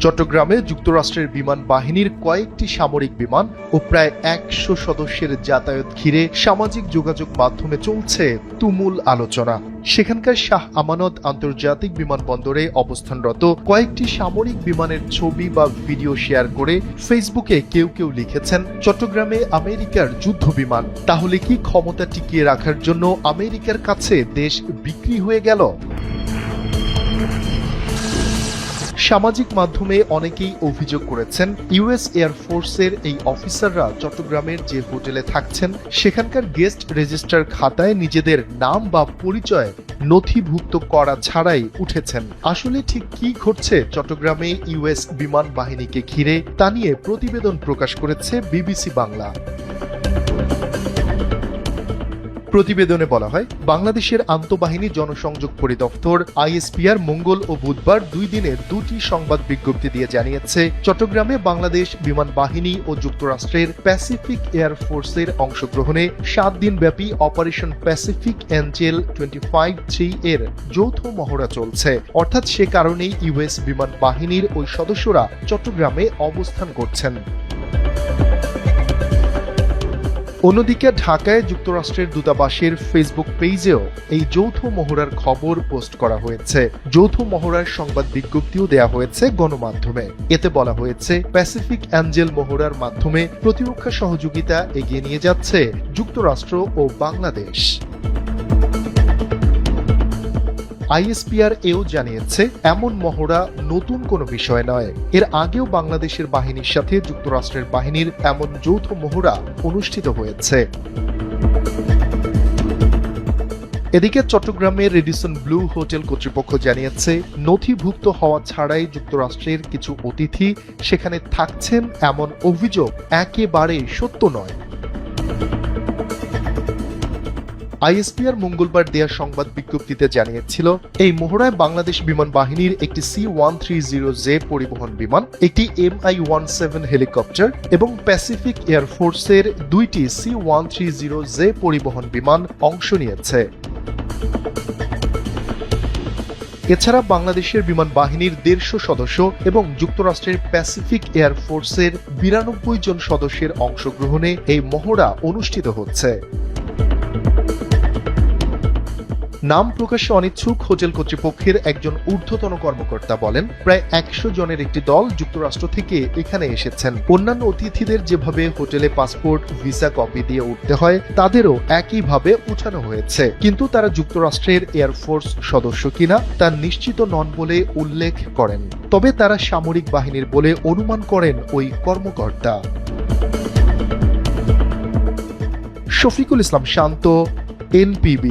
চট্টগ্রামে যুক্তরাষ্ট্রের বিমান বাহিনীর কয়েকটি সামরিক বিমান ও প্রায় ১০০ সদস্যের যাতায়াত ঘিরে সামাজিক যোগাযোগ মাধ্যমে চলছে তুমুল আলোচনা। সেখানকার শাহ আমানত আন্তর্জাতিক বিমানবন্দরে অবস্থানরত কয়েকটি সামরিক বিমানের ছবি বা ভিডিও শেয়ার করে ফেসবুকে কেউ কেউ লিখেছেন, চট্টগ্রামে আমেরিকার যুদ্ধ বিমান, তাহলে কি ক্ষমতা টিকিয়ে রাখার জন্য আমেরিকার কাছে দেশ বিক্রি হয়ে গেল? সামাজিক মাধ্যমে অনেকেই অভিযোগ করেছেন, ইউএস এয়ারফোর্সের এই অফিসাররা চট্টগ্রামের যে হোটেলে থাকছেন সেখানকার গেস্ট রেজিস্টার খাতায় নিজেদের নাম বা পরিচয় নথিভুক্ত করা ছাড়াই উঠেছেন। আসলে ঠিক কি ঘটছে চট্টগ্রামে ইউএস বিমান বাহিনীকে ঘিরে তা নিয়ে প্রতিবেদন প্রকাশ করেছে বিবিসি বাংলা। প্রতিবেদনে বলা হয়, বাংলাদেশের আন্তঃবাহিনী জনসংযোগ পরিদপ্তর আইএসপিআর মঙ্গল ও বুধবার 2 দিনের 2টি সংবাদ বিজ্ঞপ্তি দিয়ে জানিয়েছে, চট্টগ্রামে বাংলাদেশ বিমান বাহিনী ও যুক্তরাষ্ট্রের প্যাসিফিক এয়ারফোর্সের অংশগ্রহণে 7 দিনব্যাপী অপারেশন প্যাসিফিক এঞ্জেল 25-3 এর যৌথ মহড়া চলছে। অর্থাৎ সে কারণেই ইউএস বিমান বাহিনীর ওই সদস্যরা চট্টগ্রামে অবস্থান করছেন। অন্যদিকে ঢাকায় যুক্তরাষ্ট্রের দূতাবাসের ফেসবুক পেজেও এই যৌথ মহড়ার খবর পোস্ট করা হয়েছে। যৌথ মহড়ার সংবাদ বিজ্ঞপ্তিও দেয়া হয়েছে গণমাধ্যমে। এতে বলা হয়েছে, প্যাসিফিক এঞ্জেল মহড়ার মাধ্যমে প্রতিরক্ষা সহযোগিতা এগিয়ে নিয়ে যাচ্ছে যুক্তরাষ্ট্র ও বাংলাদেশ। আইএসপিআর এও জানিয়েছে, এমন মহড়া নতুন কোনো বিষয় নয়। এর আগেও বাংলাদেশের বাহিনীর সাথে যুক্তরাষ্ট্রের বাহিনীর এমন যৌথ মহড়া অনুষ্ঠিত হয়েছে। এদিকে চট্টগ্রামের রেডিসন ব্লু হোটেল কর্তৃপক্ষ জানিয়েছে, নথিভুক্ত হওয়া ছাড়াই যুক্তরাষ্ট্রের কিছু অতিথি সেখানে থাকছেন এমন অভিযোগ একেবারে সত্য নয়। আইএসপিআর মঙ্গলবার দেয়া সংবাদ বিজ্ঞপ্তিতে জানিয়েছিল, এই মহড়ায় বাংলাদেশ বিমান বাহিনীর একটি C-130J পরিবহন বিমান, একটি MI-17 হেলিকপ্টার এবং প্যাসিফিক এয়ারফোর্সের 2টি C-130J পরিবহন বিমান অংশ নিয়েছে। এছাড়া বাংলাদেশের বিমান বাহিনীর 150 সদস্য এবং যুক্তরাষ্ট্রের প্যাসিফিক এয়ারফোর্সের 92 জন সদস্যের অংশগ্রহণে এই মহড়া অনুষ্ঠিত হচ্ছে। নাম প্রকাশে অনিচ্ছুক হোটেল কর্তৃপক্ষের একজন ঊর্ধ্বতন কর্মকর্তা বলেন, প্রায় 100 জনের একটি দল যুক্তরাষ্ট্র থেকে এখানে এসেছেন। অন্যান্য অতিথিদের যেভাবে হোটেলে পাসপোর্ট, ভিসা কপি দিয়ে উঠতে হয়, তাদেরও একইভাবে উঠানো হয়েছে। কিন্তু তারা যুক্তরাষ্ট্রের এয়ারফোর্স সদস্য কিনা তা নিশ্চিত নন বলে উল্লেখ করেন। তবে তারা সামরিক বাহিনীর বলে অনুমান করেন ওই কর্মকর্তা। শফিকুল ইসলাম শান্ত, NPB।